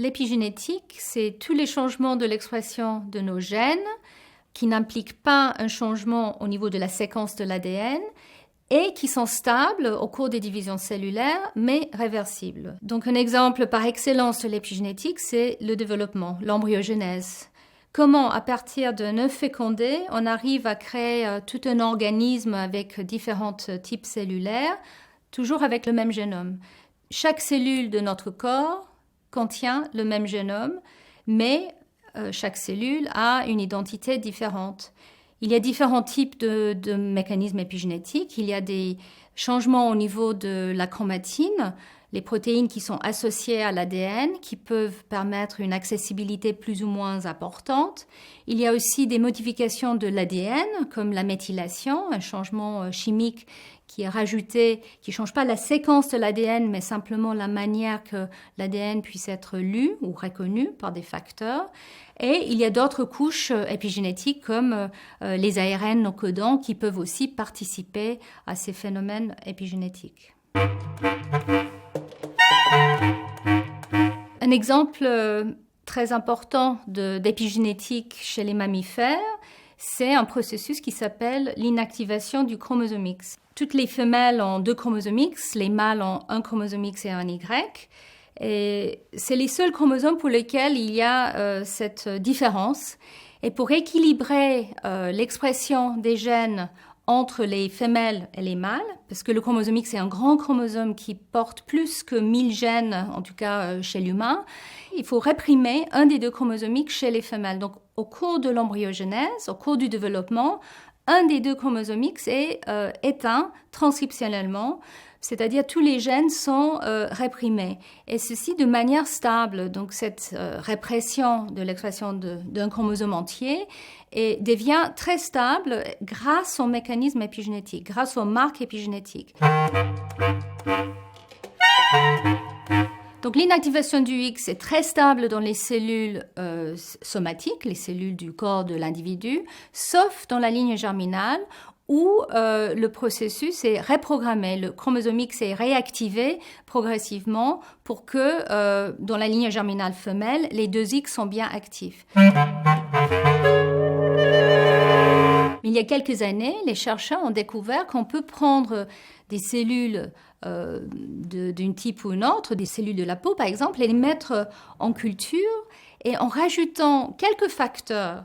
L'épigénétique, c'est tous les changements de l'expression de nos gènes qui n'impliquent pas un changement au niveau de la séquence de l'ADN et qui sont stables au cours des divisions cellulaires, mais réversibles. Donc un exemple par excellence de l'épigénétique, c'est le développement, l'embryogenèse. Comment, à partir d'un œuf fécondé, on arrive à créer tout un organisme avec différents types cellulaires, toujours avec le même génome. Chaque cellule de notre corps contient le même génome, mais chaque cellule a une identité différente. Il y a différents types de mécanismes épigénétiques. Il y a des changements au niveau de la chromatine, les protéines qui sont associées à l'ADN, qui peuvent permettre une accessibilité plus ou moins importante. Il y a aussi des modifications de l'ADN, comme la méthylation, un changement chimique qui est rajouté, qui ne change pas la séquence de l'ADN, mais simplement la manière que l'ADN puisse être lu ou reconnu par des facteurs. Et il y a d'autres couches épigénétiques comme les ARN non codants qui peuvent aussi participer à ces phénomènes épigénétiques. Un exemple très important d'épigénétique chez les mammifères, c'est un processus qui s'appelle l'inactivation du chromosome X. Toutes les femelles ont 2 chromosomes X, les mâles ont un chromosome X et un Y. Et c'est les seuls chromosomes pour lesquels il y a cette différence. Et pour équilibrer l'expression des gènes entre les femelles et les mâles, parce que le chromosome X est un grand chromosome qui porte plus que 1000 gènes, en tout cas chez l'humain, il faut réprimer un des 2 chromosomes X chez les femelles. Donc au cours de l'embryogenèse, au cours du développement, un des 2 chromosomes X est éteint transcriptionnellement, c'est-à-dire tous les gènes sont réprimés, et ceci de manière stable. Donc cette répression de l'expression d'un chromosome entier devient très stable grâce au mécanisme épigénétique, grâce aux marques épigénétiques. Donc l'inactivation du X est très stable dans les cellules somatiques, les cellules du corps de l'individu, sauf dans la ligne germinale où le processus est reprogrammé. Le chromosome X est réactivé progressivement pour que dans la ligne germinale femelle, les 2 X sont bien actifs. Il y a quelques années, les chercheurs ont découvert qu'on peut prendre des cellules d'un type ou un autre, des cellules de la peau par exemple, et les mettre en culture, et en rajoutant quelques facteurs,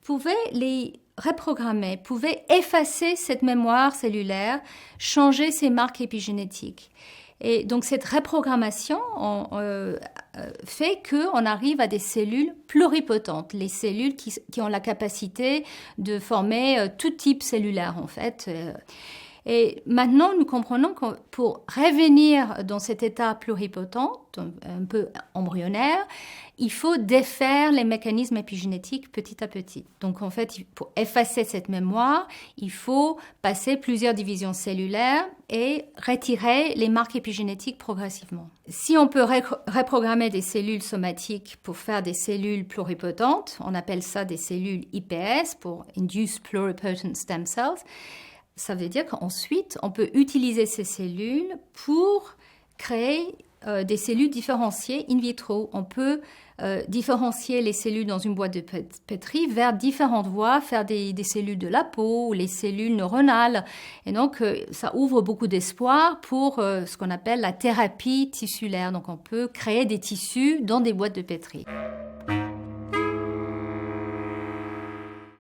pouvait les reprogrammer, pouvait effacer cette mémoire cellulaire, changer ses marques épigénétiques. Et donc cette reprogrammation fait qu'on arrive à des cellules pluripotentes, les cellules qui ont la capacité de former tout type cellulaire en fait. Et maintenant, nous comprenons que pour revenir dans cet état pluripotent, un peu embryonnaire, il faut défaire les mécanismes épigénétiques petit à petit. Donc en fait, pour effacer cette mémoire, il faut passer plusieurs divisions cellulaires et retirer les marques épigénétiques progressivement. Si on peut reprogrammer des cellules somatiques pour faire des cellules pluripotentes, on appelle ça des cellules IPS, pour Induced Pluripotent Stem Cells. Ça veut dire qu'ensuite, on peut utiliser ces cellules pour créer des cellules différenciées in vitro. On peut différencier les cellules dans une boîte de pétri vers différentes voies, faire des cellules de la peau ou les cellules neuronales. Et donc, ça ouvre beaucoup d'espoir pour ce qu'on appelle la thérapie tissulaire. Donc, on peut créer des tissus dans des boîtes de pétri.